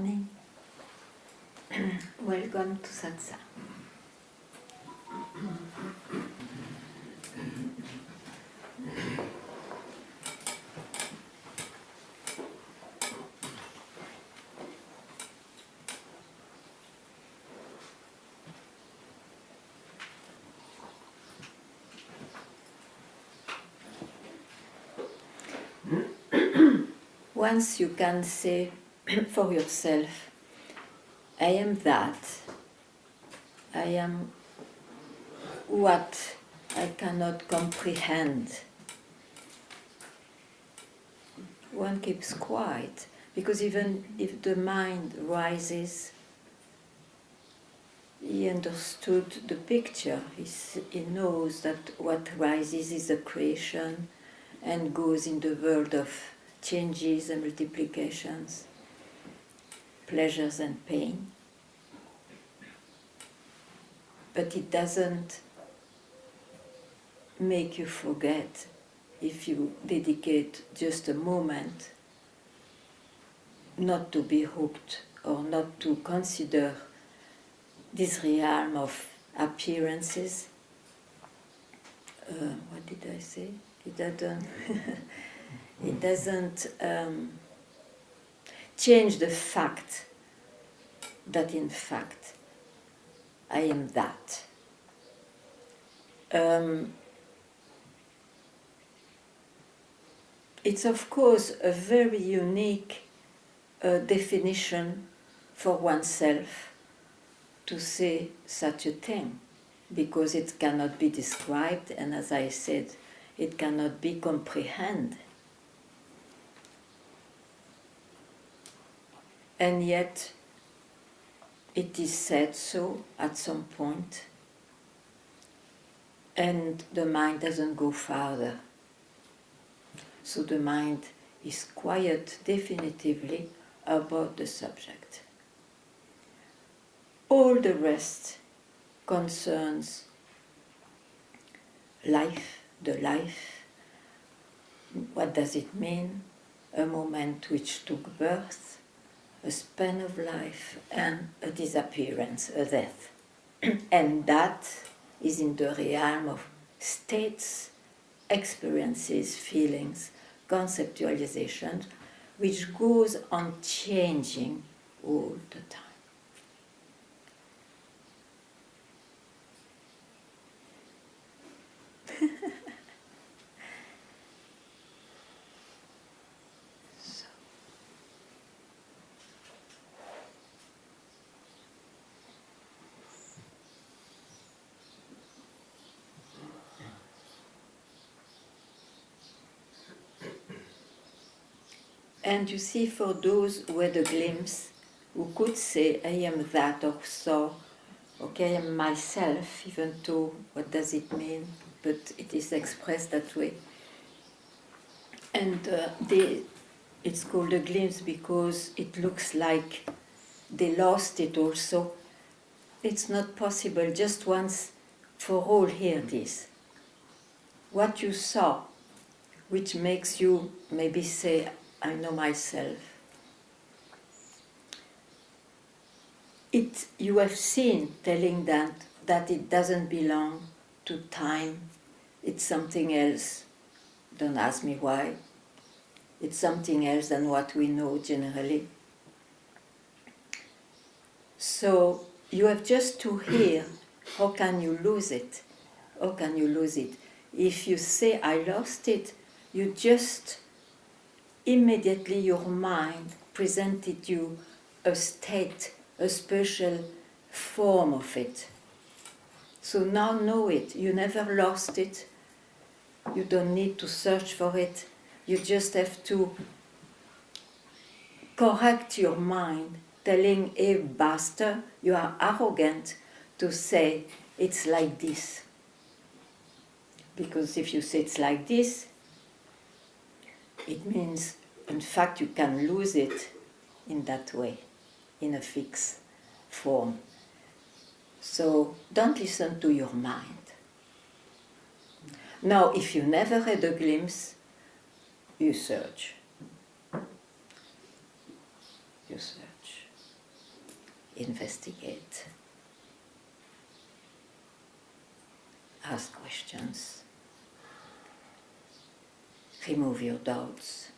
morning. Welcome to Satsang. Once you can say for yourself, I am that, I am what I cannot comprehend. One keeps quiet, because even if the mind rises, he understood the picture. He knows that what rises is a creation and goes in the world of changes and multiplications, pleasures and pain. But it doesn't make you forget if you dedicate just a moment not to be hooked or not to consider this realm of appearances. What did I say? It doesn't, it doesn't change the fact that in fact I am that. It's of course a very unique definition for oneself to say such a thing, because it cannot be described, and as I said, it cannot be comprehended. And yet, it is said so at some point, and the mind doesn't go farther. So the mind is quiet definitively about the subject. All the rest concerns life, the life. What does it mean? A moment which took birth, a span of life, and a disappearance, a death. And that is in the realm of states, experiences, feelings, conceptualizations, which goes on changing all the time. And you see, for those who had a glimpse, who could say, I am that, or so, okay, I am myself, even though, what does it mean? But it is expressed that way. And it's called a glimpse because it looks like they lost it also. It's not possible, just once for all hear this. What you saw, which makes you maybe say, I know myself. You have seen telling that it doesn't belong to time, it's something else. Don't ask me why. It's something else than what we know generally. So you have just to hear, how can you lose it? How can you lose it? If you say, I lost it, you just immediately your mind presented you a state, a special form of it. So now know it. You never lost it. You don't need to search for it. You just have to correct your mind, telling, hey, bastard, you are arrogant to say it's like this. Because if you say it's like this, it means, in fact, you can lose it in that way, in a fixed form. So don't listen to your mind. Now, if you never had a glimpse, you search. You search. investigate. Ask questions. Remove your doubts.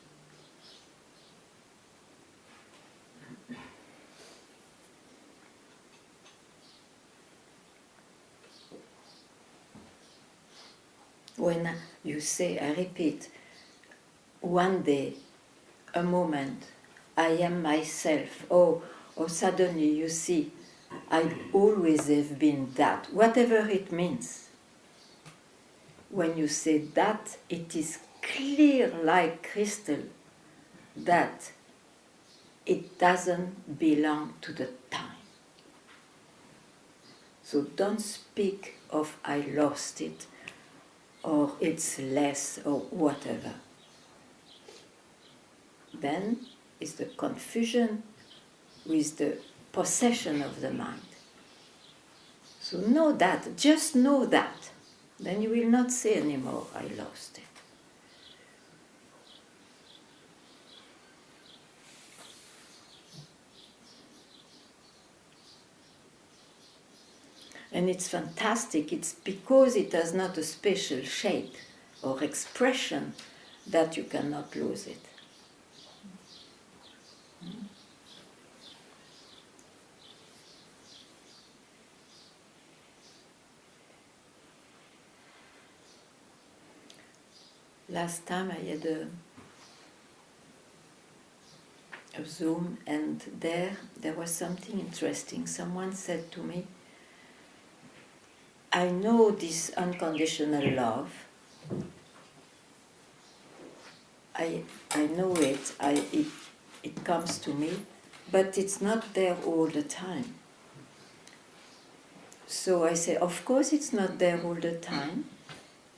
When you say, I repeat, one day, a moment, I am myself, or suddenly you see, I always have been that, whatever it means. When you say that, it is clear like crystal that it doesn't belong to the time. So don't speak of I lost it, or it's less, or whatever. Then is the confusion with the possession of the mind. So know that, just know that. Then you will not say anymore, I lost it. And it's fantastic, it's because it has not a special shape or expression that you cannot lose it. Last time I had a Zoom, and there was something interesting. Someone said to me, I know this unconditional love. I know it. It comes to me, but it's not there all the time. So I say, of course it's not there all the time,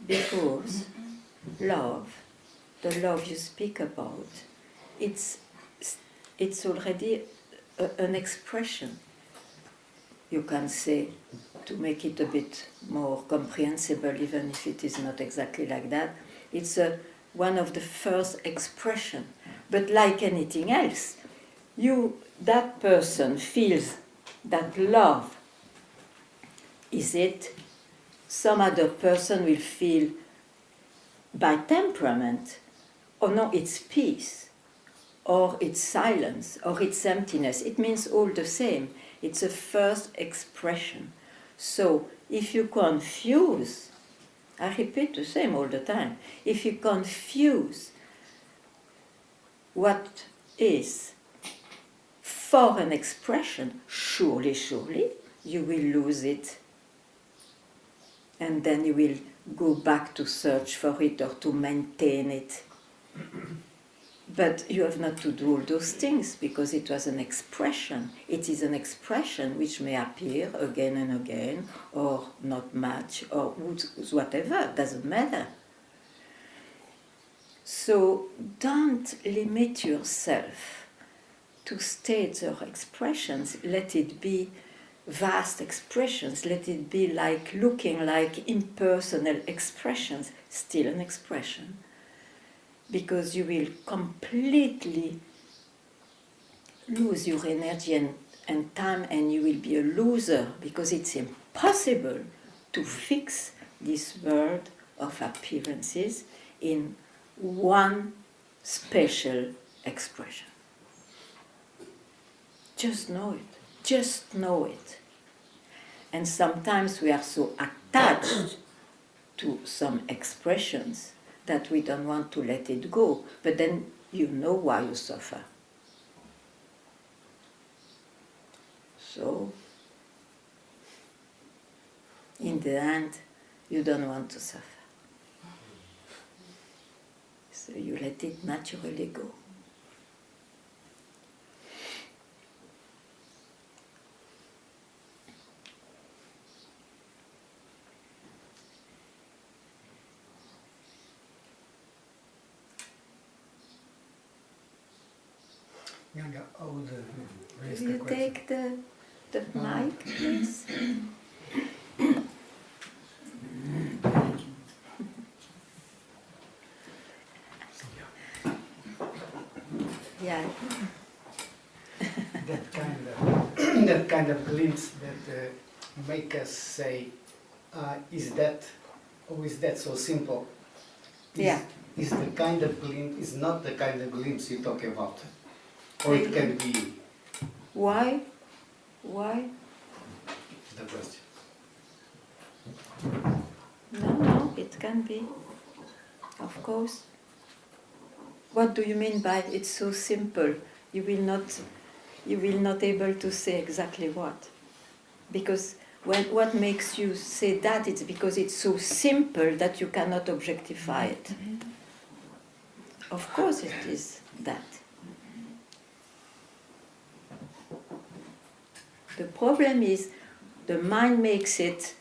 because love, the love you speak about, it's already an expression. You can say, to make it a bit more comprehensible, even if it is not exactly like that, it's one of the first expression. But like anything else, that person feels that love is it. Some other person will feel by temperament, oh no, it's peace, or it's silence, or it's emptiness. It means all the same. It's a first expression. So if you confuse, I repeat the same all the time, if you confuse what is for an expression, surely you will lose it. And then you will go back to search for it or to maintain it. But you have not to do all those things, because it was an expression. It is an expression which may appear again and again, or not much, or whatever, doesn't matter. So don't limit yourself to states or expressions. Let it be vast expressions. Let it be like looking like impersonal expressions, still an expression. Because you will completely lose your energy and time, and you will be a loser, because it's impossible to fix this world of appearances in one special expression. Just know it. Just know it. And sometimes we are so attached to some expressions that we don't want to let it go, but then you know why you suffer. So, in the end, you don't want to suffer. So you let it naturally go. Ganga, raise Will the you question. take the mic, please? Yeah. That kind of that kind of glimpse that make us say, is that so simple? Yeah. Is the kind of glimpse, is not the kind of glimpse you talk about. Or it can be. Why? Why? Is the question. No, it can be. Of course. What do you mean by it's so simple? You will not able to say exactly what. Because what makes you say that, it's because it's so simple that you cannot objectify it. Of course it is that. The problem is the mind makes it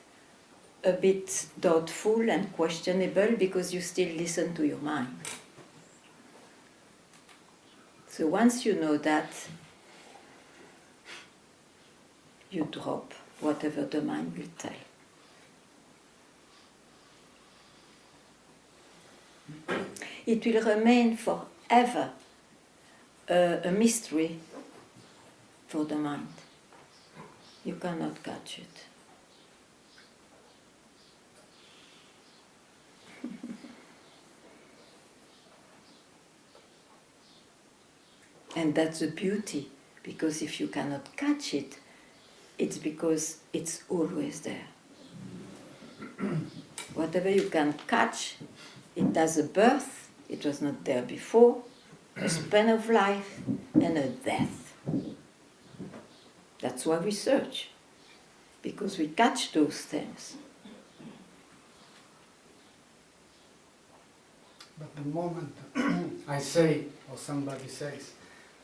a bit doubtful and questionable because you still listen to your mind. So once you know that, you drop whatever the mind will tell. It will remain forever a mystery for the mind. You cannot catch it. And that's the beauty, because if you cannot catch it, it's because it's always there. Whatever you can catch, it has a birth, it was not there before, a span of life, and a death. That's why we search, because we catch those things. But the moment I say, or somebody says,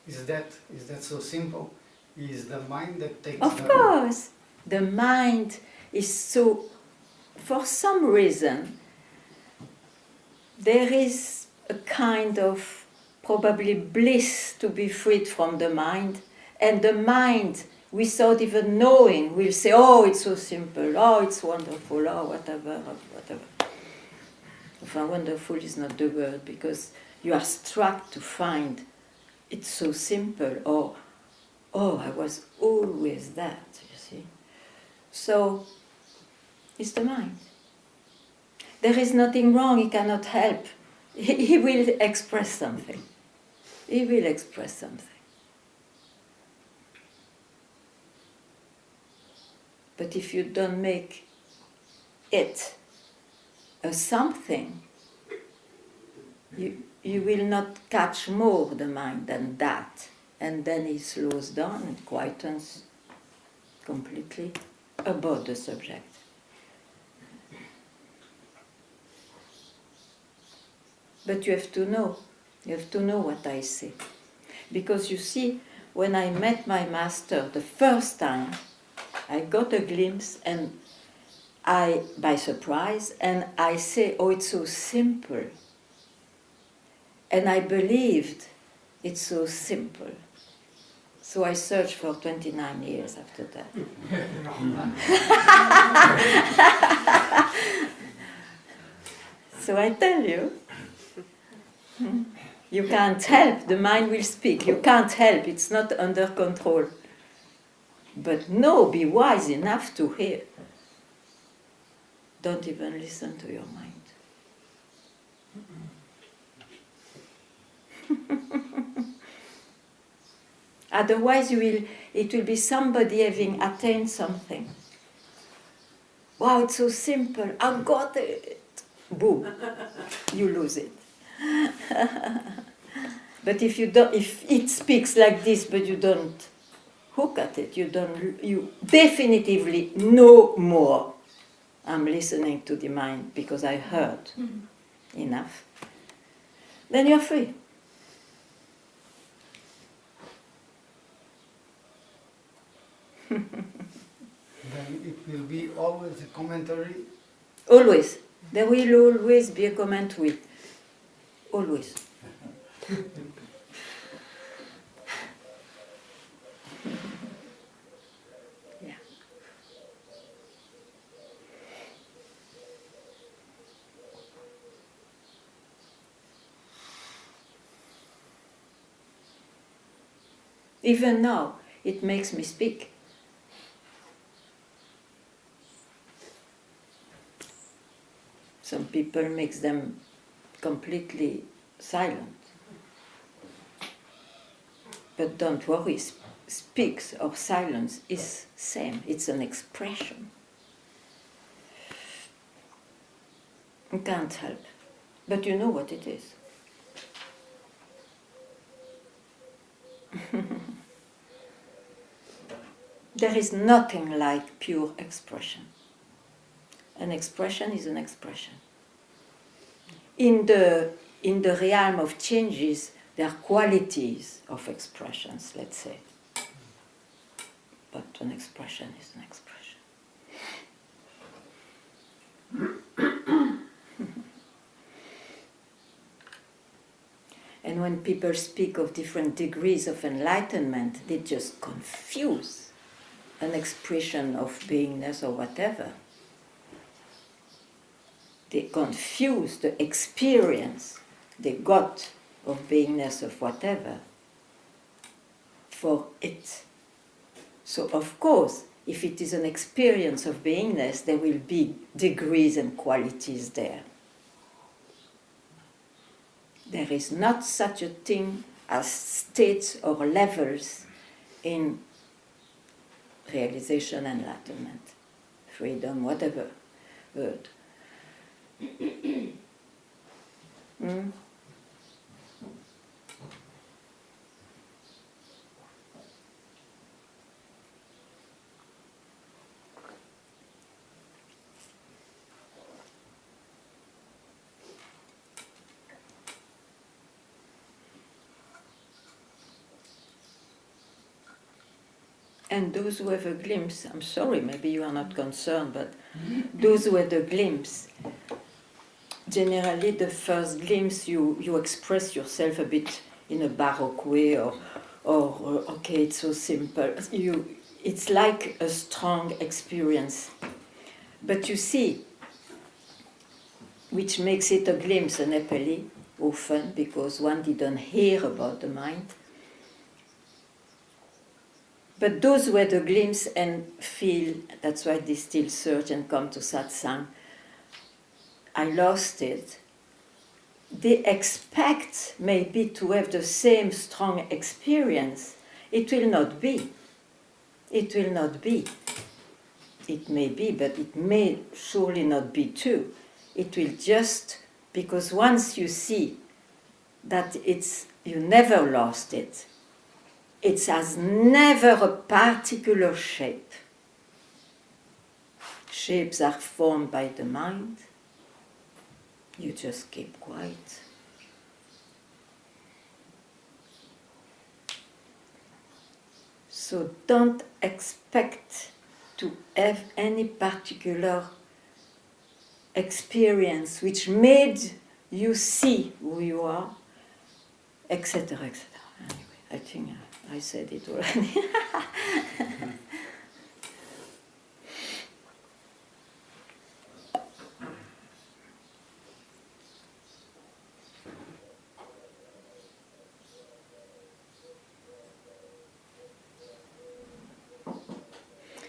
is that so simple? Is the mind that takes Of course, the mind is so, for some reason, there is a kind of probably bliss to be freed from the mind, and the mind, without even knowing, will say, oh, it's so simple, oh, it's wonderful, oh, whatever. Enfin, wonderful is not the word, because you are struck to find it's so simple, or, oh, I was always that, you see. So, it's the mind. There is nothing wrong, he cannot help. He will express something. He will express something. But if you don't make it a something, you will not catch more the mind than that. And then he slows down and quietens completely about the subject. But you have to know what I say. Because you see, when I met my master the first time, I got a glimpse and by surprise, and I say, oh, it's so simple. And I believed it's so simple. So I searched for 29 years after that. So I tell you, you can't help, the mind will speak. You can't help, it's not under control. But no, be wise enough to hear. Don't even listen to your mind. Otherwise, it will be somebody having attained something. Wow, it's so simple. I got it. Boom, you lose it. But if it speaks like this, but you don't hook at it, you definitively know more. I'm listening to the mind because I heard enough. Then you're free. Then it will be always a commentary. Always. There will always be a commentary. Always. Yeah. Even now, it makes me speak. Some people makes them completely silent. But don't worry, speaks or silence is same. It's an expression. You can't help, but you know what it is. There is nothing like pure expression. An expression is an expression. In the realm of changes, there are qualities of expressions, let's say. But an expression is an expression. And when people speak of different degrees of enlightenment, they just confuse an expression of beingness or whatever. They confuse the experience they got of beingness of whatever for it. So of course, if it is an experience of beingness, there will be degrees and qualities there. There is not such a thing as states or levels in realization, enlightenment, freedom, whatever word. And those who have a glimpse, I'm sorry, maybe you are not concerned, but those who had a glimpse, generally the first glimpse you express yourself a bit in a baroque way, or okay, it's so simple. It's like a strong experience. But you see, which makes it a glimpse, an epeli, often, because one didn't hear about the mind. But those who had a glimpse and feel, that's why they still search and come to Satsang, I lost it, they expect maybe to have the same strong experience. It will not be. It will not be. It may be, but it may surely not be too. It will just, because once you see that you never lost it, it has never a particular shape. Shapes are formed by the mind. You just keep quiet. So don't expect to have any particular experience which made you see who you are, etc., etc. Anyway, I think I said it already.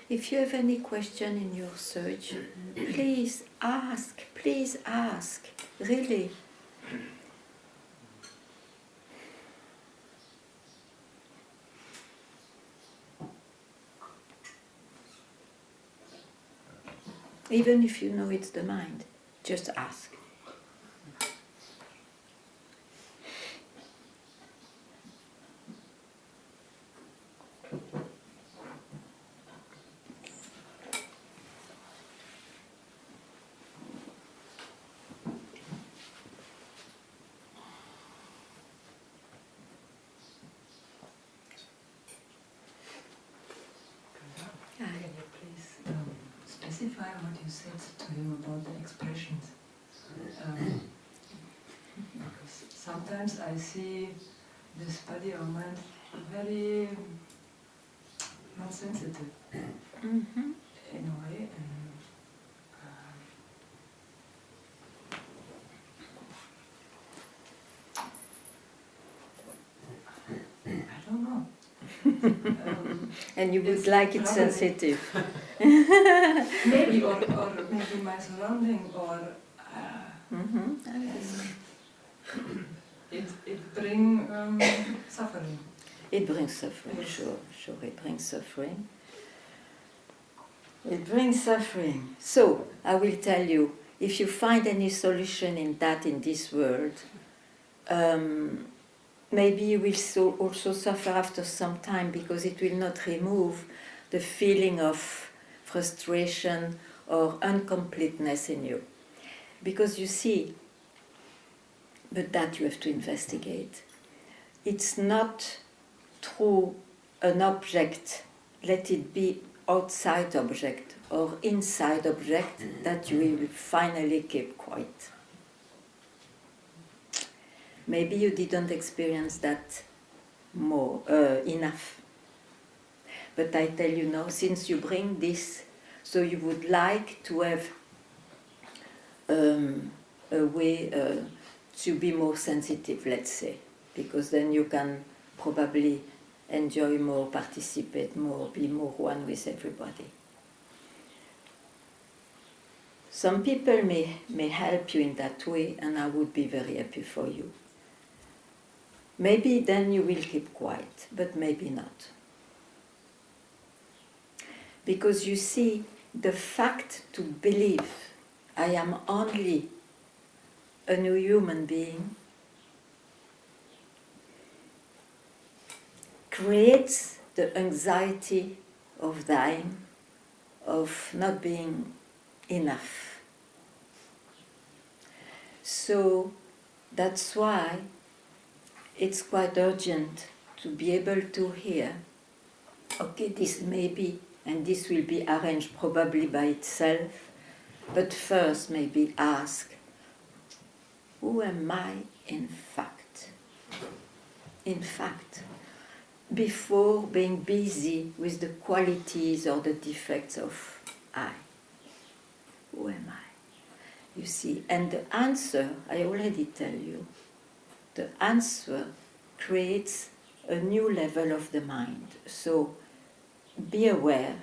If you have any question in your search, please ask, really. Even if you know it's the mind, just ask. Specify what you said to him about the expressions. Because sometimes I see this body or mind very not sensitive in a way. I don't know. And you would like it sensitive. Maybe, or maybe my surrounding, or Yes. It brings suffering. It brings suffering, Yes. sure, it brings suffering. It brings suffering. So, I will tell you, if you find any solution in that in this world, maybe you will also suffer after some time because it will not remove the feeling of frustration or incompleteness in you. Because you see, but that you have to investigate. It's not through an object, let it be outside object or inside object, that you will finally keep quiet. Maybe you didn't experience that enough. But I tell you now, since you bring this, so you would like to have a way to be more sensitive, let's say, because then you can probably enjoy more, participate more, be more one with everybody. Some people may help you in that way, and I would be very happy for you. Maybe then you will keep quiet, but maybe not. Because you see, the fact to believe I am only a new human being creates the anxiety of dying, of not being enough. So that's why it's quite urgent to be able to hear, okay, this may be, and this will be arranged probably by itself, but first maybe ask, who am I in fact? In fact, before being busy with the qualities or the defects of I. Who am I? You see, and the answer, I already tell you, the answer creates a new level of the mind. So be aware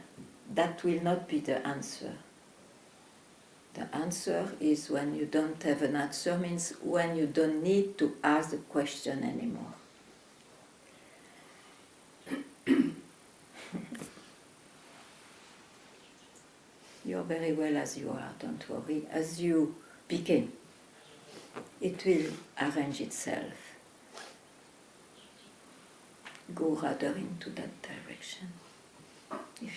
that will not be the answer. The answer is when you don't have an answer, means when you don't need to ask the question anymore. You're very well as you are, don't worry. As you became, it will arrange itself. Go rather into that direction, if you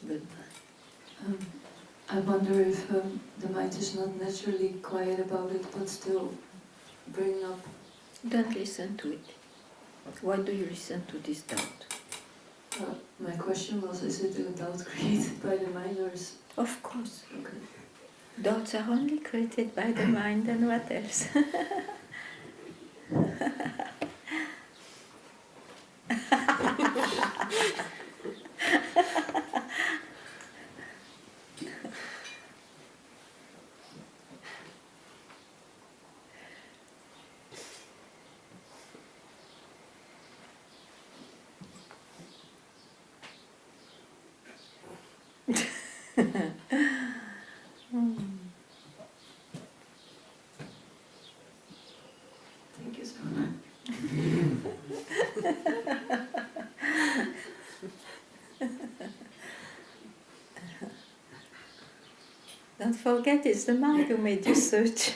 Goodbye. I wonder if the mind is not naturally quiet about it, but still bringing up. Don't listen to it. Why do you listen to this doubt? My question was, is it a doubt created by the mind or is... Of course. Okay. Doubts are only created by the mind, and what else? Thank you so much. Don't forget, it's the mind who made you search.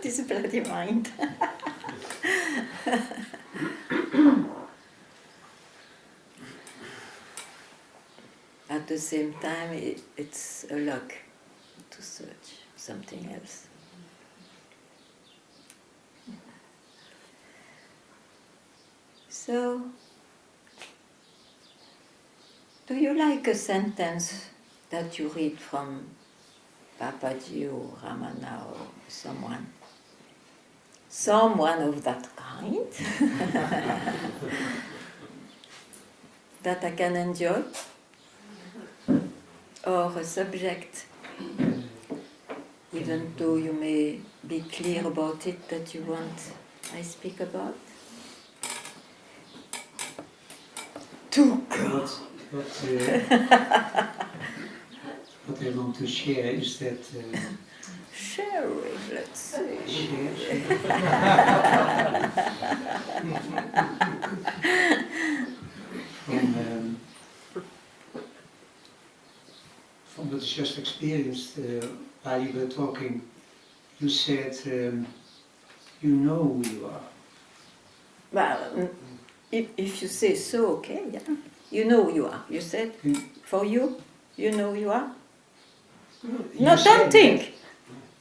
This bloody mind. At the same time, it's a luck to search something else. So, do you like a sentence that you read from Papaji or Ramana or someone? Someone of that kind? that I can enjoy, or a subject, even though you may be clear about it that you want I speak about? What I want to share is that Sharing, let's see. from what I just experienced while you were talking, you said you know who you are. Well, if you say so, okay, yeah. You know who you are. You said, for you, you know who you are? No, don't think.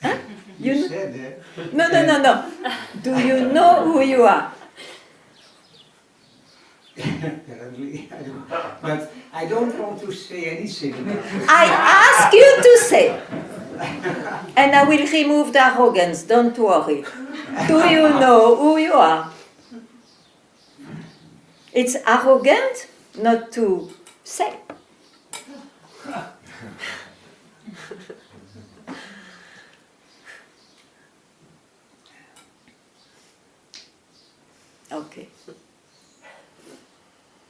Huh? You said that. No. Do you know who you are? Apparently, I don't. But I don't want to say anything about it. I ask you to say. And I will remove the arrogance, don't worry. Do you know who you are? It's arrogant not to say. Okay.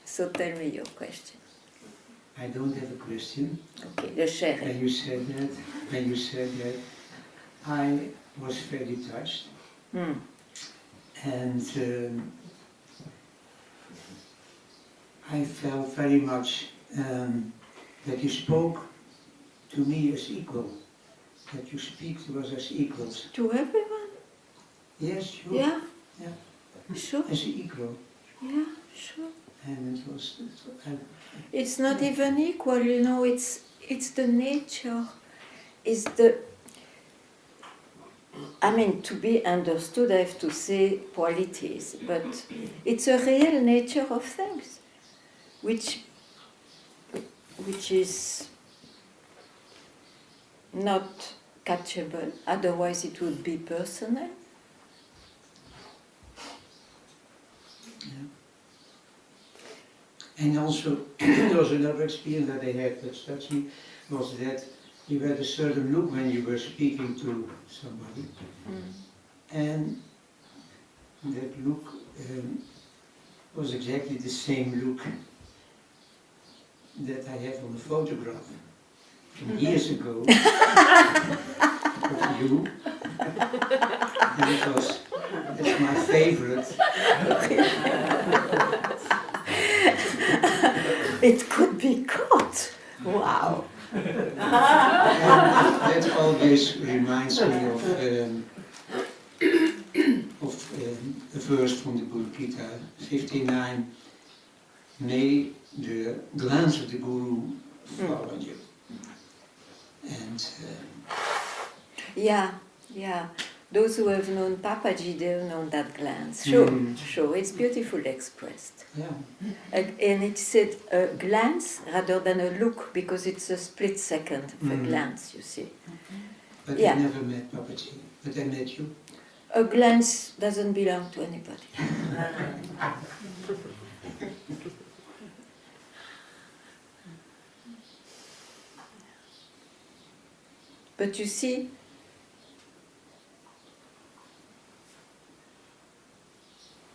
So tell me your question. I don't have a question. Okay, the sharing. When you said that, I was very touched. And I felt very much that you spoke to me as equal, that you speak to us as equals. To everyone? Yes, sure. Yeah? Yeah. Sure? As equal. Yeah, sure. And it was... It's not even equal, you know, it's the nature, it's the... I mean, to be understood, I have to say qualities, but it's a real nature of things, which is not catchable, otherwise it would be personal. Yeah. And also, there was another experience that I had that touched me, was that you had a certain look when you were speaking to somebody. And that look was exactly the same look that I have on the photograph from years ago of you. And it's my favorite. It could be caught. Wow. And that always reminds me of a verse from the Buddha Gita 59. May the glance of the Guru fall on you. And Yeah. Those who have known Papaji, they have known that glance. Sure, it's beautifully expressed. yeah. And it said a glance rather than a look, because it's a split second of a glance, you see. But Yeah. I never met Papaji, but I met you. A glance doesn't belong to anybody. But you see,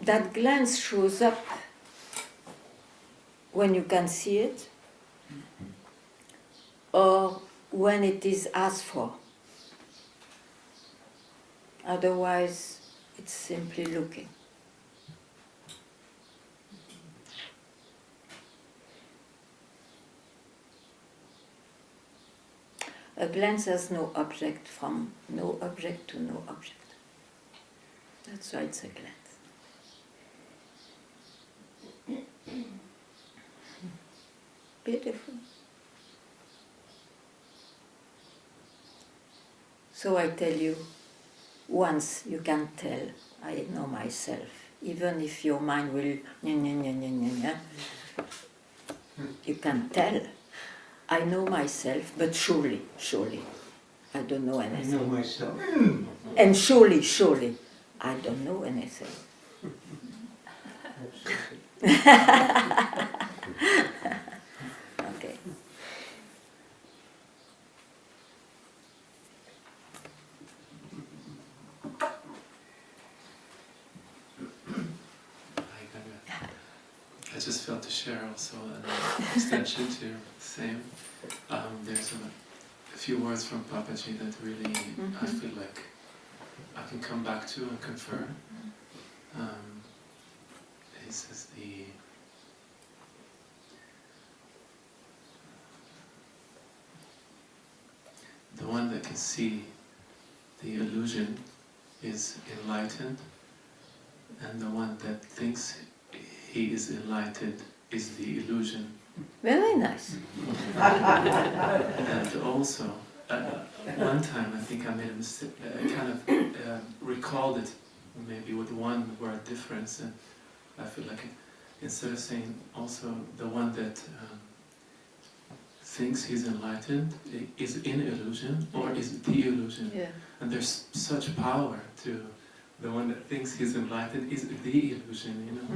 that glance shows up when you can see it, or when it is asked for. Otherwise, it's simply looking. A glance has no object, from no object to no object. That's why it's a glance. Beautiful. So I tell you, once you can tell, I know myself, even if your mind will, you can tell, I know myself, but surely, I don't know I anything. know myself. And surely, I don't know anything. Absolutely. share also an extension to the same. There's a few words from Papaji that really I feel like I can come back to and confer. He says the one that can see the illusion is enlightened, and the one that thinks he is enlightened is the illusion. Very nice. And also, one time I think I made a mistake, I kind of recalled it maybe with one word difference, and I feel like instead of saying also the one that thinks he's enlightened is in illusion or is the illusion. Yeah. And there's such power to the one that thinks he's enlightened is the illusion, you know?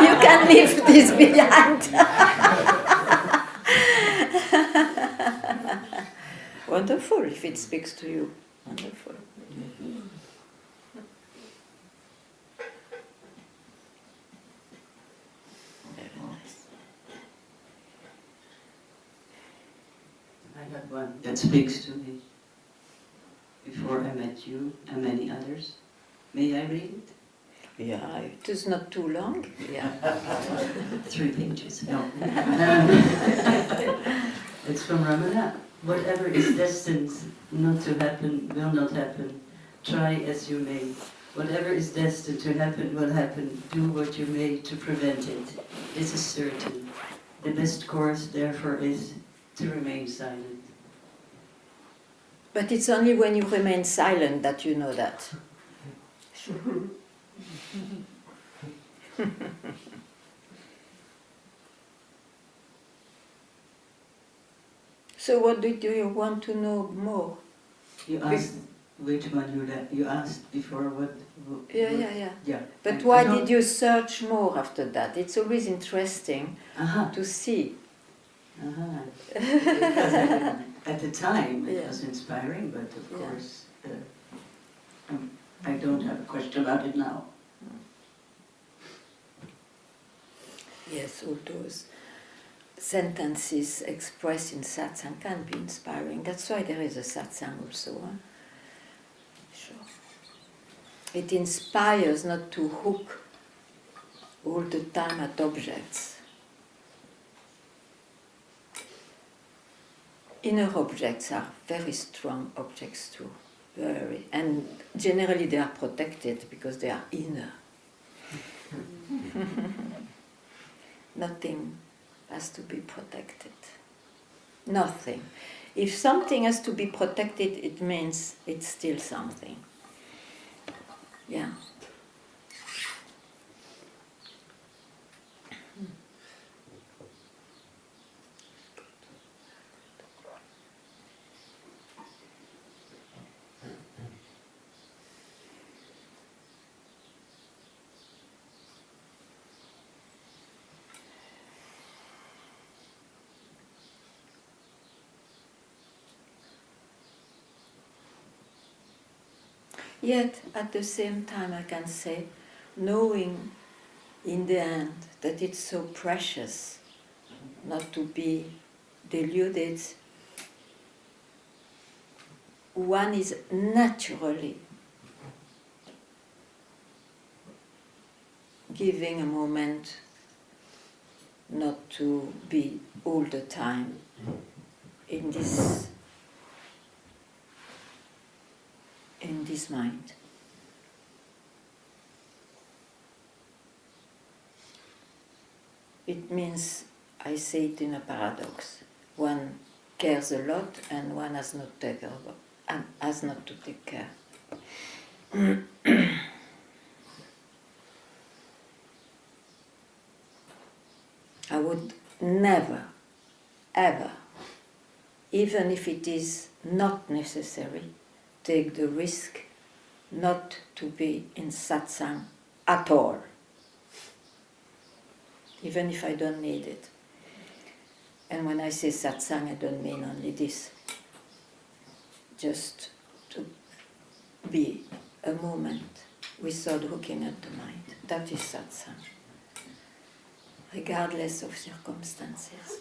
You can leave this behind. Wonderful if it speaks to you. Wonderful. Very nice. I have one that speaks to me. Before I met you and many others. May I read it? Yeah, it is not too long. Yeah. 3 pages. No. It's from Ramana. Whatever is destined not to happen will not happen. Try as you may. Whatever is destined to happen will happen. Do what you may to prevent it. This is certain. The best course, therefore, is to remain silent. But it's only when you remain silent that you know that. So what do you want to know more? You asked which one you asked before what. Yeah. But I why know. did you search more after that? It's always interesting to see. Because at the time it Yeah. was inspiring, but of Yeah. course I don't have a question about it now. Yes, all those sentences expressed in satsang can be inspiring. That's why there is a satsang also. Huh? Sure. It inspires not to hook all the time at objects. Inner objects are very strong objects too. Very. And generally they are protected because they are inner. Nothing has to be protected. Nothing. If something has to be protected, it means it's still something. Yeah. Yet, at the same time, I can say, knowing in the end that it's so precious not to be deluded, one is naturally giving a moment not to be all the time in this mind. It means, I say it in a paradox, one cares a lot and one has not to take care. I would never, ever, even if it is not necessary, take the risk not to be in satsang at all, even if I don't need it. And when I say satsang, I don't mean only this, just to be a moment without hooking at the mind. That is satsang, regardless of circumstances.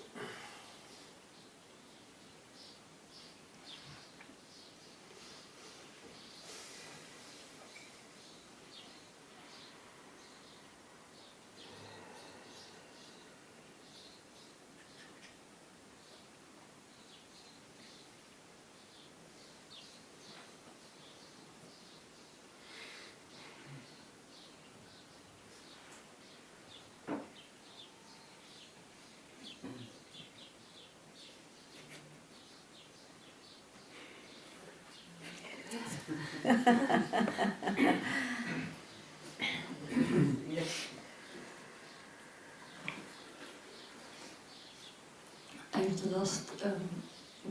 I have the last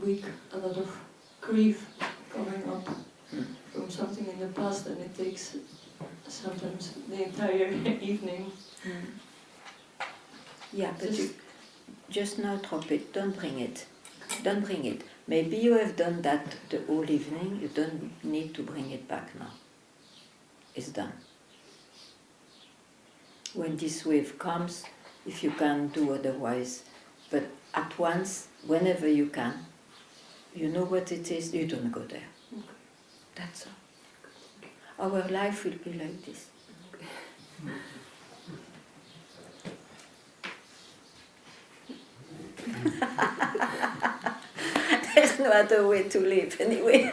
week a lot of grief coming up from something in the past, and it takes sometimes the entire evening. Yeah, but Just- you just now drop it. Don't bring it. Don't bring it. Maybe you have done that the whole evening. You don't need to bring it back now. It's done. When this wave comes, if you can do otherwise, but at once, whenever you can, you know what it is, you don't go there. Okay. That's all. Our life will be like this. There's no other way to live anyway.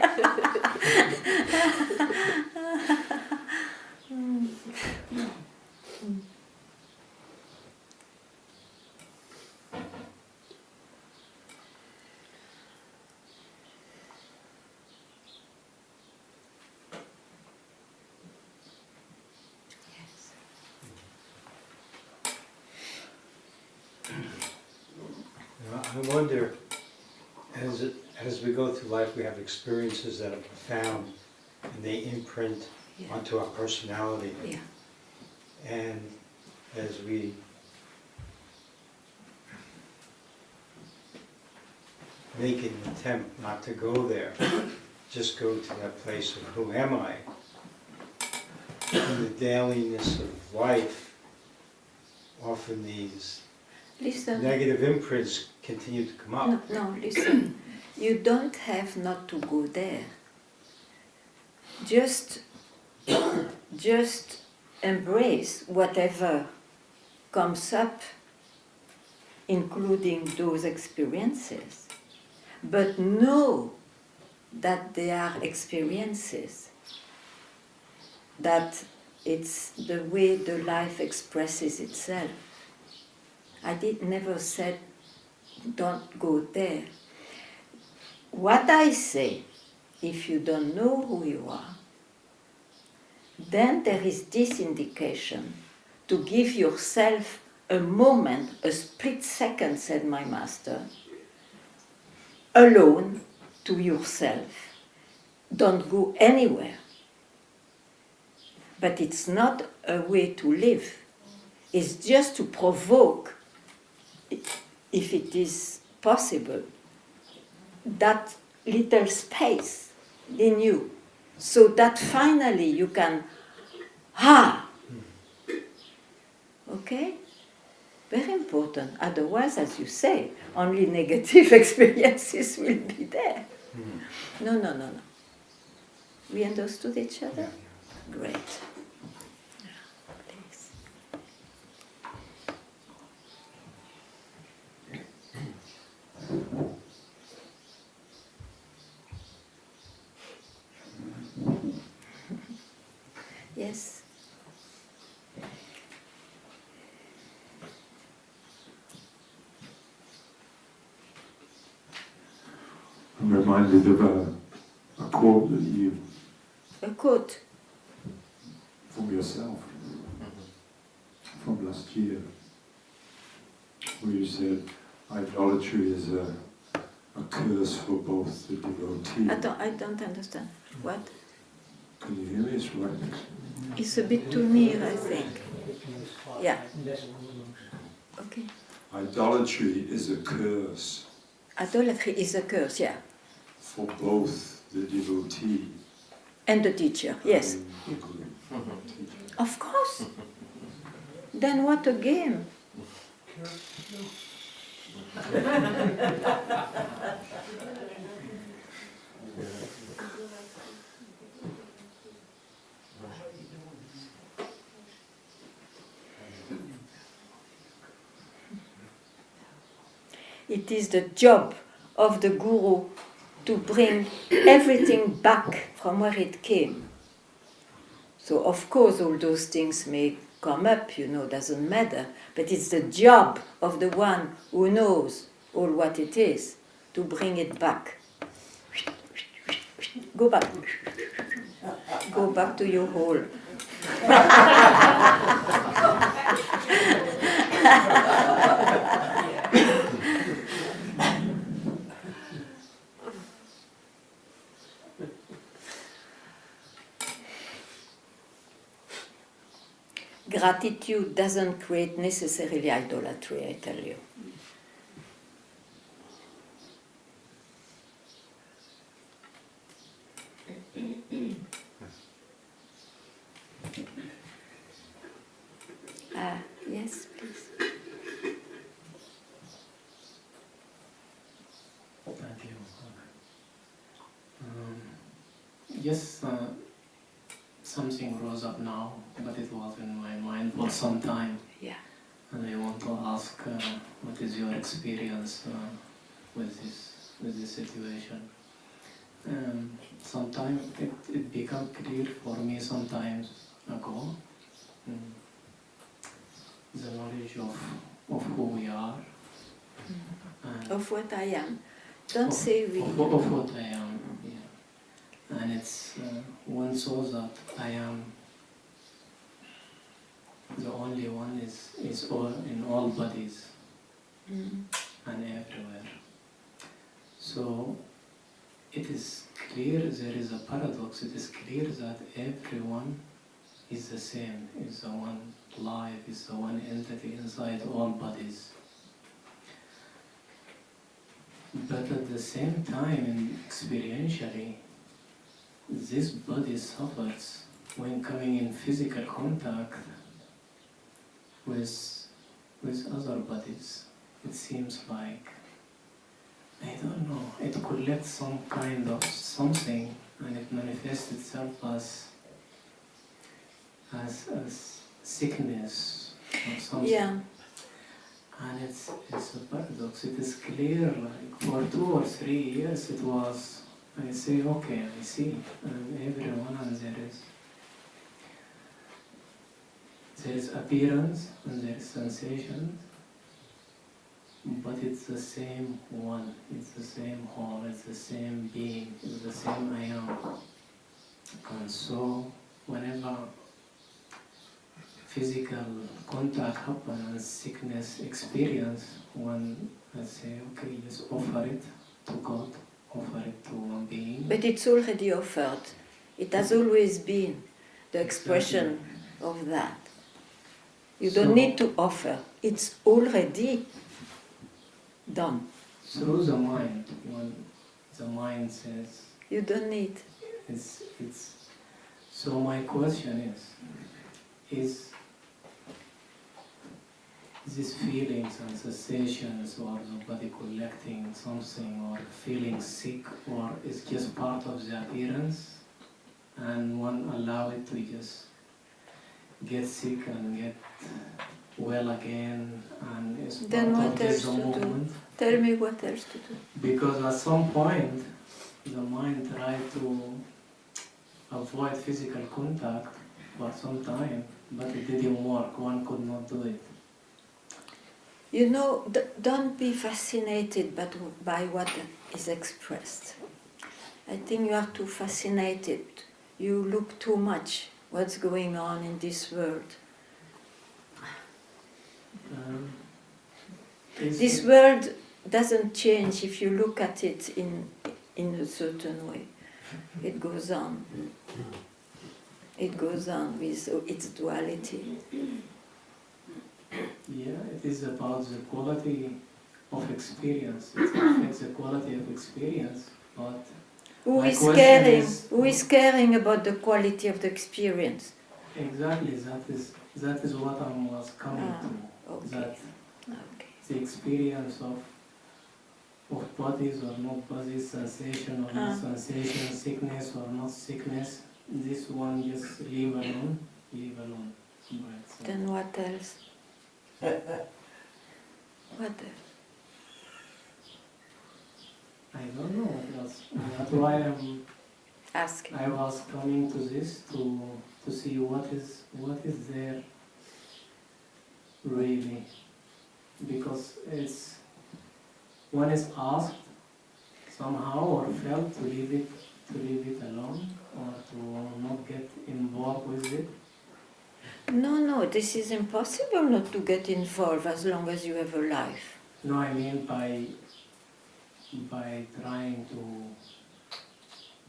I wonder, as we go through life, we have experiences that are profound, and they imprint Yeah. onto our personality. Yeah. And as we make an attempt not to go there, just go to that place of who am I? In the dailiness of life, often these Listen. negative imprints continue to come up. No, listen. You don't have not to go there. Just embrace whatever comes up, including those experiences. But know that they are experiences, that it's the way the life expresses itself. I never said don't go there. What I say, if you don't know who you are, then there is this indication to give yourself a moment, a split second, said my master, alone to yourself. Don't go anywhere. But it's not a way to live. It's just to provoke, if it is possible, that little space in you, so that finally you can, okay? Very important. Otherwise, as you say, only negative experiences will be there. No. We understood each other? Great. Please. Yes. I'm reminded of a quote that you, A quote. from yourself, from last year, where you said, idolatry is a curse for both the devotee. I don't understand. What? Can you hear me? It's right next. It's a bit too near, I think. Yeah. Okay. Idolatry is a curse Idolatry is a curse, yeah. for both the devotee And the teacher, yes. and the guru. Of course. Then what a game. It is the job of the guru to bring everything back from where it came. So of course all those things may come up, doesn't matter, but it's the job of the one who knows all what it is to bring it back. Go back. Go back to your hole. Gratitude doesn't create necessarily idolatry, I tell you. Yes, please. Thank you. Yes, something rose up now, but it was in my mind for some time. Yeah. And I want to ask, what is your experience with this situation? Sometimes it became clear for me sometimes ago, the knowledge of who we are. Of what I am. Don't say we. Of what I am, yeah. And it's one saw that I am the only one is all in all bodies and everywhere. So it is clear, there is a paradox, it is clear that everyone is the same, is the one life, is the one entity inside all bodies. But at the same time, experientially, this body suffers when coming in physical contact with other bodies. It seems like, I don't know, it collects some kind of something and it manifests itself as sickness or something. Yeah. And it's a paradox. It is clear, like for 2 or 3 years it was, I say, okay, I see, and everyone, and there is appearance and there is sensation, but it's the same one, it's the same whole, it's the same being, it's the same I am. And so, whenever physical contact happens and sickness experience, one I say, okay, just offer it to God, offer it to one being. But it's already offered. It has always been the expression of that. You don't need to offer. It's already done. Through the mind, when the mind says, You don't need. it's. So my question is these feelings and sensations, or the body collecting something, or feeling sick, or is just part of the appearance, and one allow it to just get sick and get well again, and it's Then part what of this else to do? movement. Tell me what else to do. Because at some point, the mind tried to avoid physical contact for some time, but it didn't work. One could not do it. You know, don't be fascinated by what is expressed. I think you are too fascinated. You look too much what's going on in this world. This world doesn't change if you look at it in a certain way. It goes on. It goes on with its duality. Yeah, it is about the quality of experience. It affects the quality of experience, but Who my is question caring? is- Who is caring about the quality of the experience? Exactly, that is what I was coming to. Okay. That Okay. the experience of bodies or not bodies, sensation or not sensation, sickness or not sickness, this one just leave alone by itself. Then what else? What else? I don't know what else. That's why Ask. I was coming to this to see what is there really, because it's one is asked somehow or felt to leave it alone or to not get involved with it. No, this is impossible not to get involved as long as you have a life. No, I mean by trying to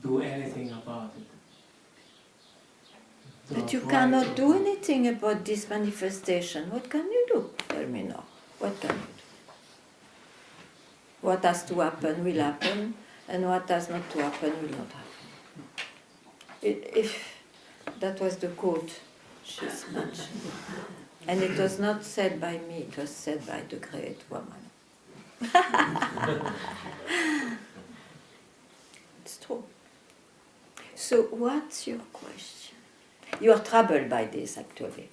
do anything about it. But you Try cannot to- do anything about this manifestation. What can you do? Tell me now. What can you do? What has to happen will happen, and what has not to happen will not happen. If that was the quote she's mentioned. And it was not said by me, it was said by the great woman. It's true. So what's your question? You are troubled by this, actually.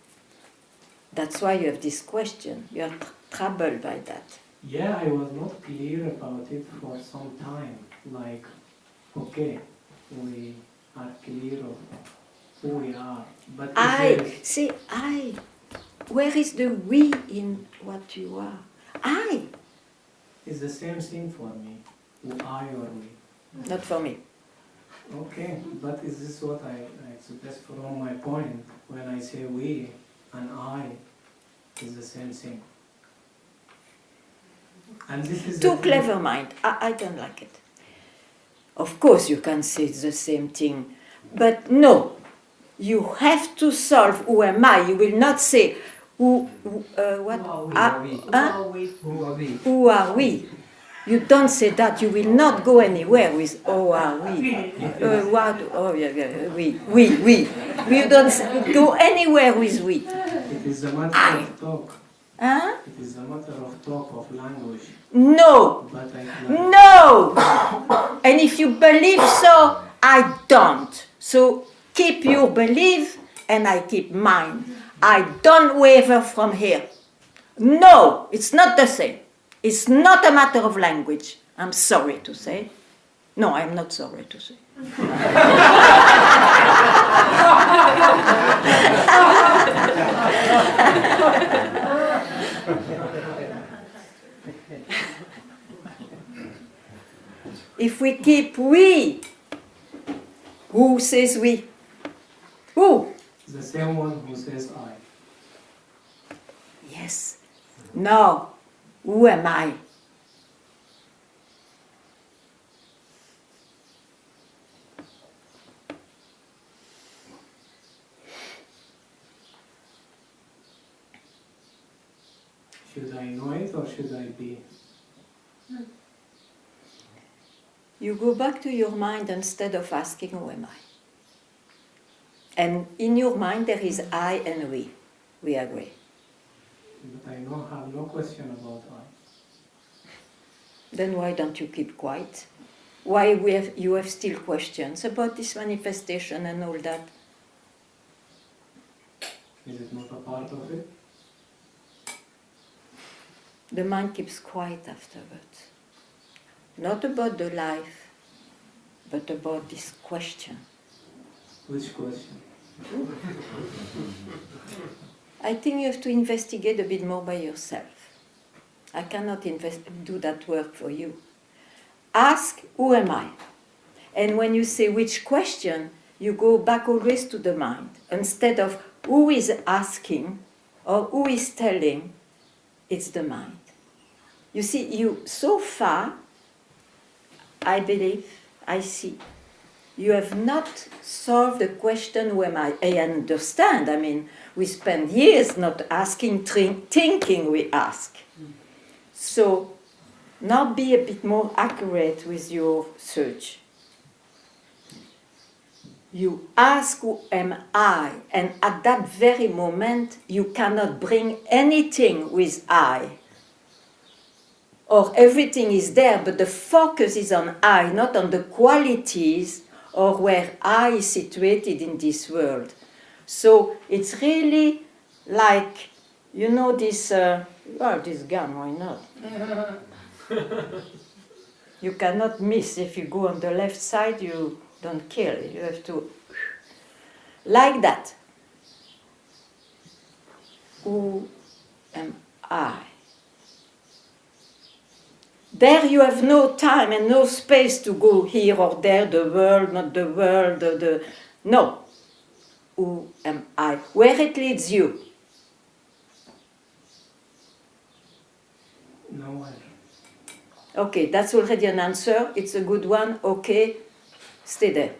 That's why you have this question. You are troubled by that. Yeah, I was not clear about it for some time. Like, okay, we are clear of who we are, but Where is the we in what you are? I. it's the same thing for me. I or we. Not for me. Okay, but is this what I express from my point when I say we and I is the same thing? And this is Too clever mind. I don't like it. Of course you can say it's the same thing, but no. You have to solve who am I. You will not say what? Who are we? You don't say that. You will not go anywhere with who are we. What? Oh yeah, we. You don't go anywhere with we. It is a matter of talk. Huh? It is a matter of talk, of language. No. But No! And if you believe so, I don't. So keep your belief and I keep mine. I don't waver from here. No, it's not the same. It's not a matter of language. I'm sorry to say. No, I'm not sorry to say. If we keep we, who says we? Who? the same one who says I. Yes. No. Who am I? Should I know it or should I be? You go back to your mind instead of asking who am I. And in your mind there is I and we. We agree. But I have no question about I. Then why don't you keep quiet? Why you have still questions about this manifestation and all that? Is it not a part of it? The mind keeps quiet afterwards. Not about the life, but about this question. Which question? I think you have to investigate a bit more by yourself. I cannot do that work for you. Ask, who am I? And when you say which question, you go back always to the mind. Instead of who is asking or who is telling, it's the mind. You see, so far, I believe, I see, you have not solved the question, who am I? I understand. I mean, we spend years not asking, thinking we ask. So, now be a bit more accurate with your search. you ask who am I, and at that very moment you cannot bring anything with I. Or everything is there, but the focus is on I, not on the qualities or where I is situated in this world. So it's really like, you know, this, well, this gun, why not? You cannot miss. If you go on the left side, you don't kill. You have to, like that. Who am I? There you have no time and no space to go here or there, the world, not the world, no. Who am I? Where it leads you? Nowhere. Okay, that's already an answer. It's a good one. Okay, stay there.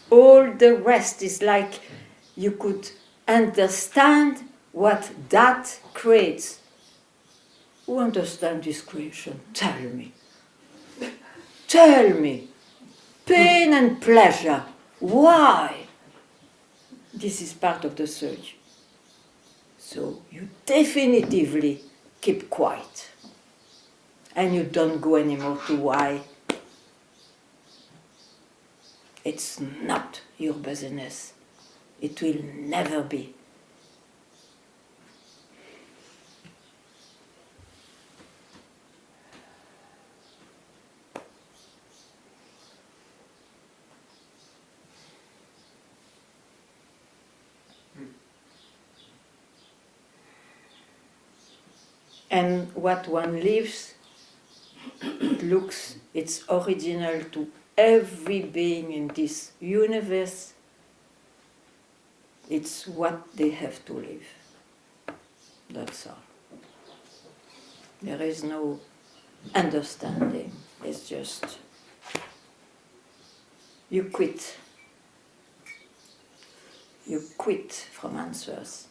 All the rest is like you could understand what that creates. Who understands this creation? Tell me. Tell me. Pain and pleasure. Why? This is part of the search. So you definitively keep quiet. And you don't go anymore to why. It's not your business. It will never be. And what one lives, it looks, it's original to every being in this universe. It's what they have to live. That's all. There is no understanding. It's just you quit. You quit from answers.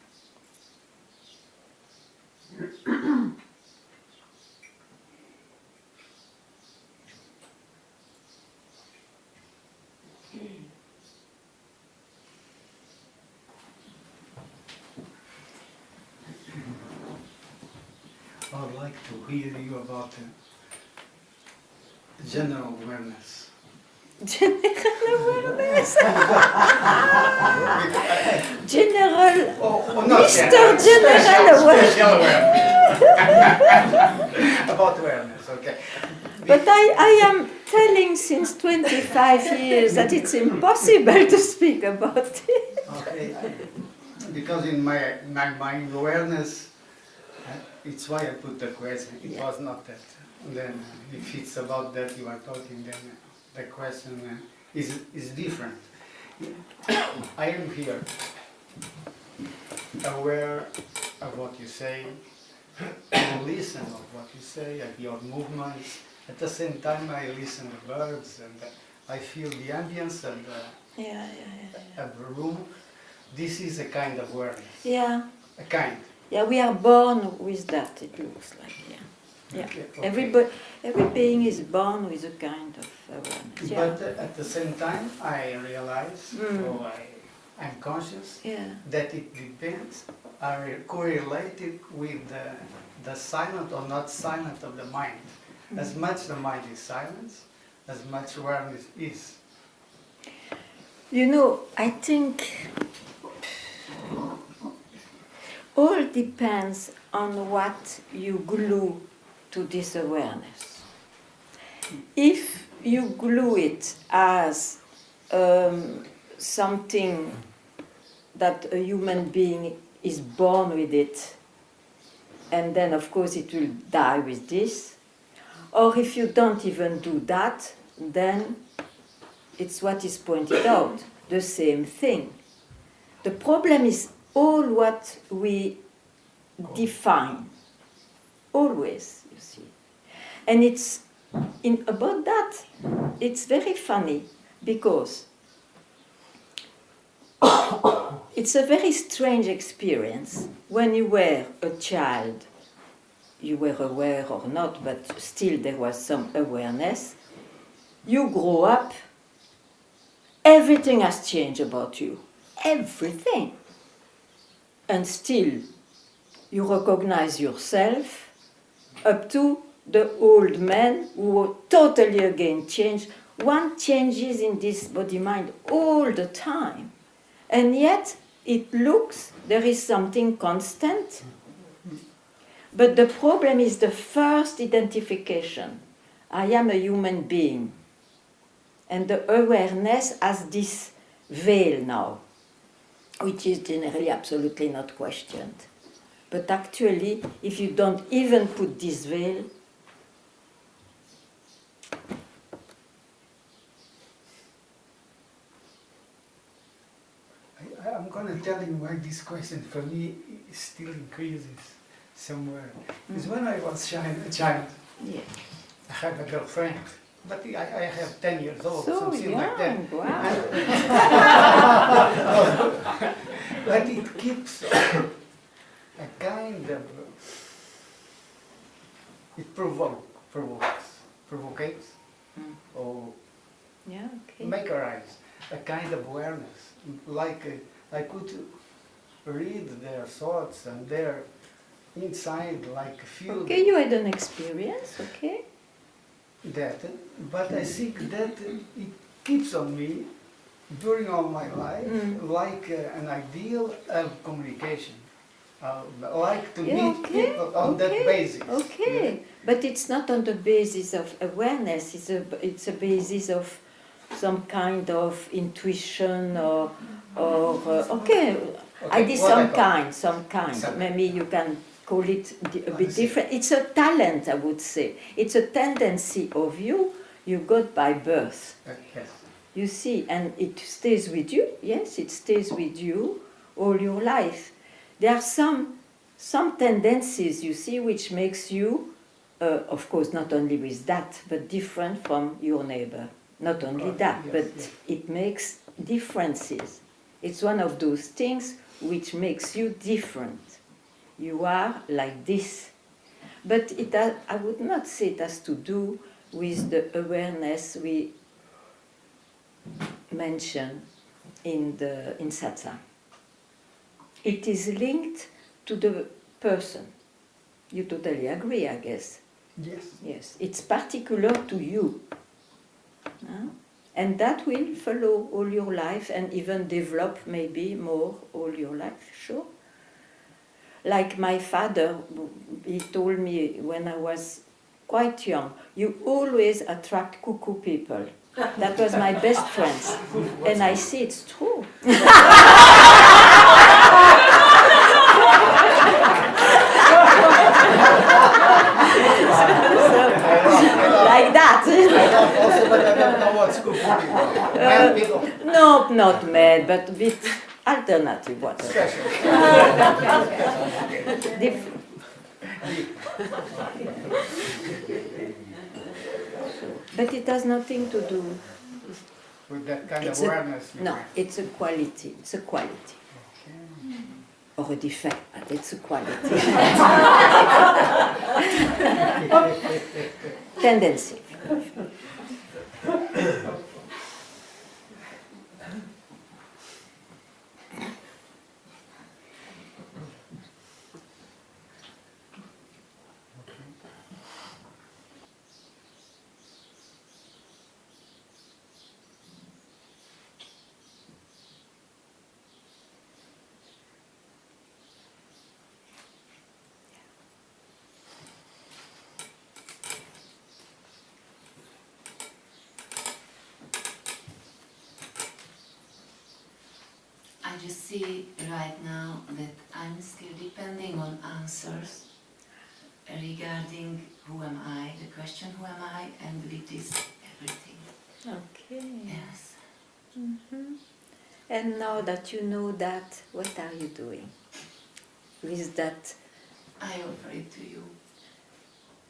I would like to hear you about general awareness. General awareness. General. Mr. General awareness. About awareness, okay. But I am telling since 25 years that it's impossible to speak about it. Okay, because in my mind awareness, it's why I put the question. It was not that. Then if it's about that you are talking, then the question is different. I am here, aware of what you say, I listen of what you say, of your movements. At the same time I listen to birds and I feel the ambience of the room. This is a kind of awareness. Yeah. A kind. Yeah, we are born with that, it looks like, yeah. Okay. Every being is born with a kind of awareness. Yeah. But at the same time, I realize, or I'm conscious, that it depends, are correlated with the silent or not silent of the mind. As much the mind is silent, as much awareness is. You know, I think all depends on what you glue to this awareness. If you glue it as something that a human being is born with it, and then of course it will die with this, or if you don't even do that, then it's what is pointed out, the same thing. The problem is all what we define, always, you see. And it's about that, it's very funny, because it's a very strange experience. When you were a child, you were aware or not, but still there was some awareness. You grow up, everything has changed about you. Everything. And still, you recognize yourself up to the old man who totally again changed. One changes in this body-mind all the time. And yet, it looks there is something constant. But the problem is the first identification. I am a human being. And the awareness has this veil now, which is generally absolutely not questioned. But actually, if you don't even put this veil, I'm going to tell you why this question for me still increases somewhere. Because when I was a child, yeah. I had a girlfriend, but I have 10 years old, So something young, like that. wow. But it keeps a kind of, it provocates, or Yeah, okay. make arise a kind of awareness, like I could read their thoughts and their inside, like feel Okay, you had an experience, okay? that. But I think that it keeps on me during all my life, like an ideal of communication. Like to Yeah, meet okay, people on that okay, basis. Okay, but it's not on the basis of awareness, it's a basis of some kind of intuition or okay, I did some kind. Maybe you can call it a bit different. It's a talent, I would say. It's a tendency of you got by birth. Yes. You see, and it stays with you. Yes, it stays with you all your life. There are some tendencies, you see, which makes you, of course, not only with that, but different from your neighbor. Not only that, yes, but yes. it makes differences. It's one of those things which makes you different. You are like this. But I would not say it has to do with the awareness we mention in Satsang. It is linked to the person. You totally agree, I guess. Yes. Yes, it's particular to you. And that will follow all your life and even develop maybe more all your life, sure. Like my father, he told me when I was quite young, you always attract cuckoo people. That was my best friends. And I see it's true. Like that. Also, but I don't know what's good for people. Mad people. No, not mad, but with alternative what? Special. Different. But it has nothing to do. With that kind It's of awareness. no, it's a quality. It's a quality. Or a defect, but it's a quality. Tendency. I just see right now that I'm still depending on answers regarding who am I, the question who am I, and with this everything. Okay. Yes. And now that you know that, what are you doing with that? I offer it to you.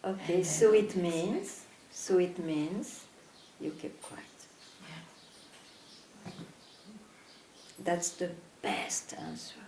Okay, And so then it means you keep quiet. Yeah. That's the best answer.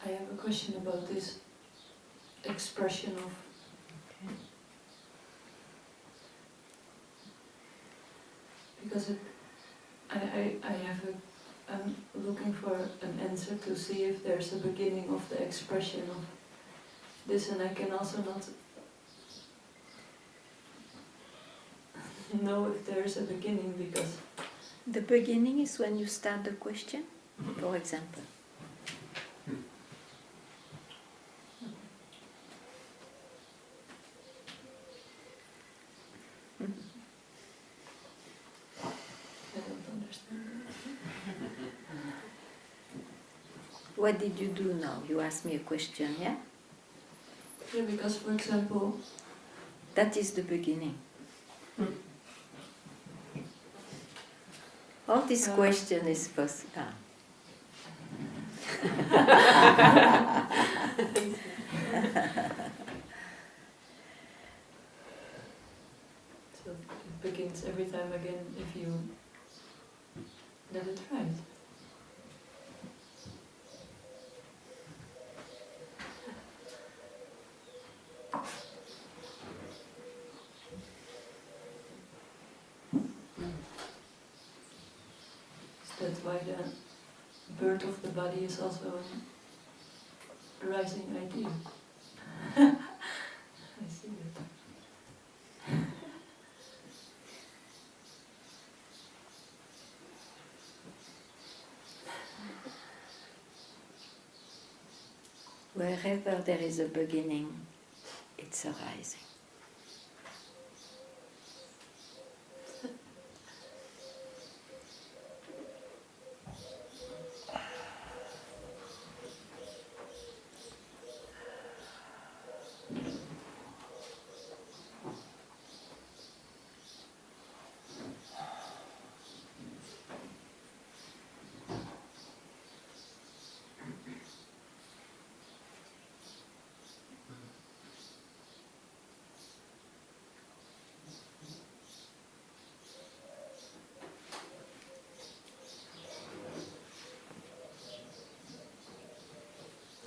I have a question about this expression of because I'm looking for an answer to see if there's a beginning of the expression of this, and I can also not know if there's a beginning because The beginning is when you start the question, for example. I don't understand. What did you do now? You asked me a question, yeah? Yeah, because for example, That is the beginning. All this question is possible. so it begins every time again if you let it right. That's why the birth of the body is also a rising idea. I see that. Wherever there is a beginning, it's arising.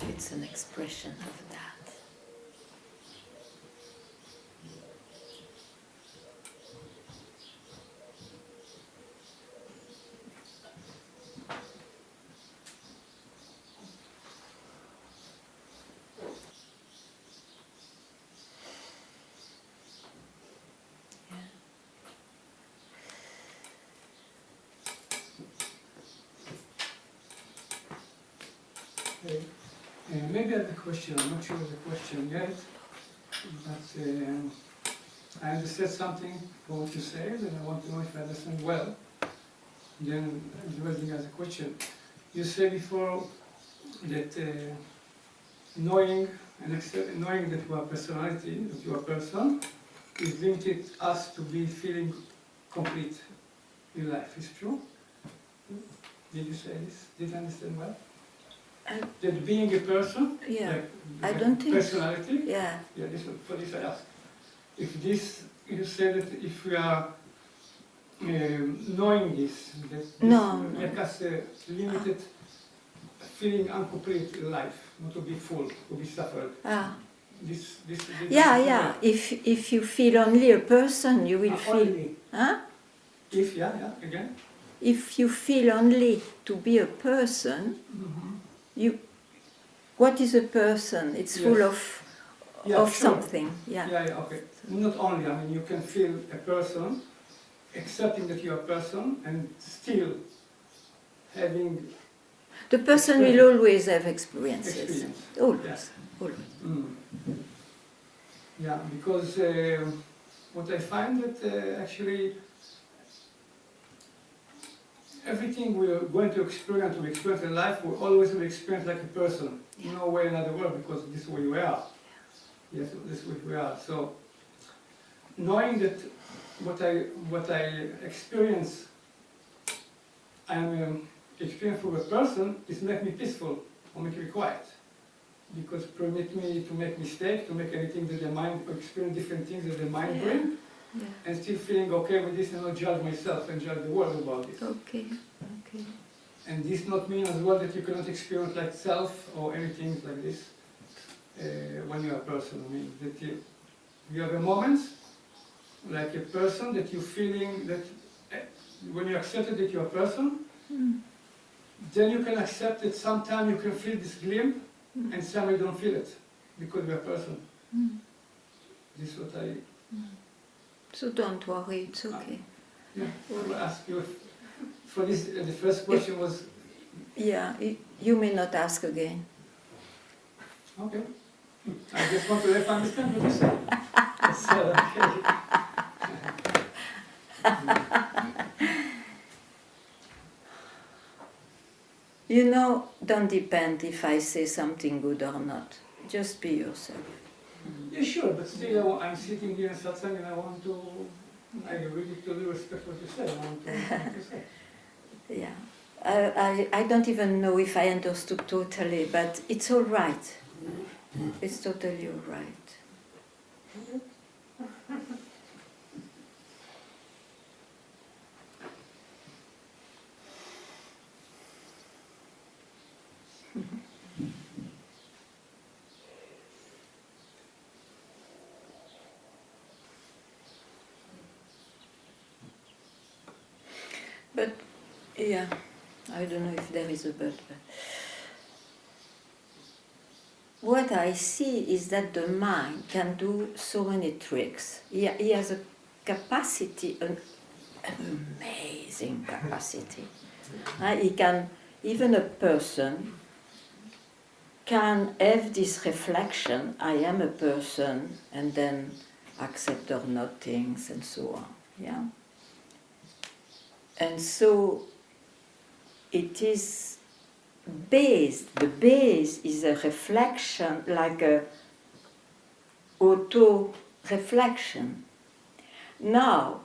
It's an expression of that. Maybe I have a question, I'm not sure of the question yet, but I understood something for what you said, and I want to know if I understand well. Then the other thing as a question. You said before that knowing that you are personality, that you are person, is limited us to be feeling complete in life. Is true? Did you say this? Did I understand well? That being a person, Yeah, like I don't think. personality, Yeah, yeah, this for this I ask. If this, you say that if we are knowing this, that this No, make us limited, feeling incomplete in life, not to be full, to be suffered. This yeah. If you feel only a person, you will feel. Only. Huh? If again. If you feel only to be a person, what is a person? It's Yes. full of Sure. something. Yeah. Yeah, okay. Not only, I mean, you can feel a person, accepting that you're a person, and still having The person will always have experiences. experience. Always. Yeah. Always. Yeah, because what I find that actually everything we are going to experience, in life, we always will experience like a person. No way in other world, because this is where we are. Yes, this is where we are. So, knowing that what I experience, I'm experience for a person, is make me peaceful or make me quiet. Because permit me to make mistakes, to make anything that the mind, experience different things that the mind bring, and still feeling okay with this and not judge myself and judge the world about this. Okay. And this not mean as well that you cannot experience like self or anything like this when you are a person. I mean, that you have a moment like a person that you're feeling that when you accepted that you're a person, then you can accept that sometimes you can feel this glimpse and sometimes you don't feel it because you're a person. This is what I... So don't worry, it's okay. Yeah, I will ask you if, for this, the first question was... Yeah, you may not ask again. Okay. I just want to understand what you say. So, okay. You know, don't depend if I say something good or not. Just be yourself. Yeah, sure, but still I'm sitting here in Satsang and I want to... I really totally respect what you say. I want to what you say. Yeah. I don't even know if I understood totally, but it's all right. It's totally all right. But, yeah, I don't know if there is a but. What I see is that the mind can do so many tricks. He has a capacity, an amazing capacity. He can, even a person can have this reflection, I am a person, and then accept or not things and so on. Yeah. And so it is based, the base is a reflection, like a auto-reflection. Now,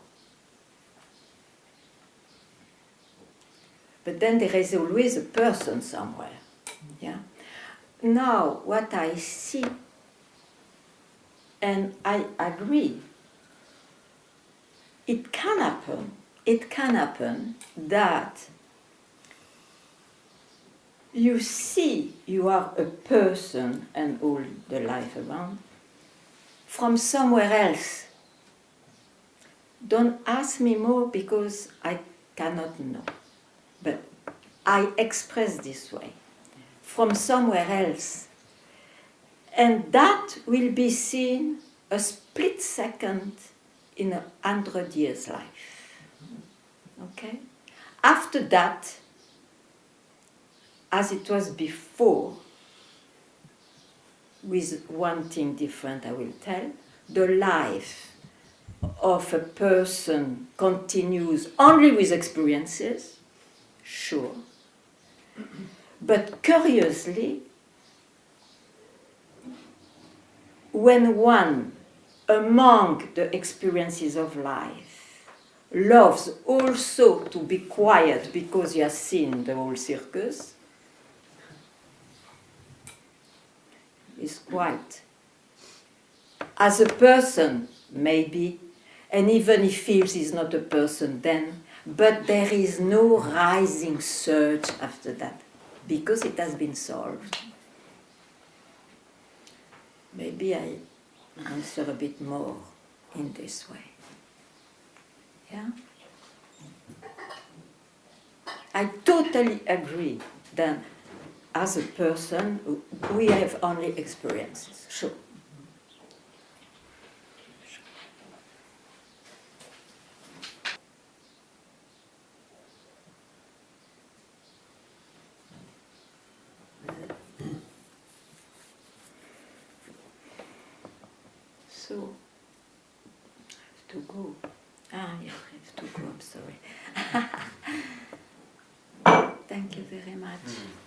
but then there is always a person somewhere. Yeah. Now, what I see, and I agree, it can happen that you see you are a person and all the life around from somewhere else. Don't ask me more because I cannot know. But I express this way, from somewhere else. And that will be seen a split second in 100 years' life. Okay? After that, as it was before, with one thing different I will tell, the life of a person continues only with experiences, sure. But curiously, when one, among the experiences of life, loves also to be quiet because he has seen the whole circus, is quiet. As a person, maybe, and even he feels he's not a person then, but there is no rising surge after that, because it has been solved. Maybe I answer a bit more in this way. Yeah? I totally agree that as a person, we have only experiences, sure. So, I have to go. I have to go, I'm sorry. much.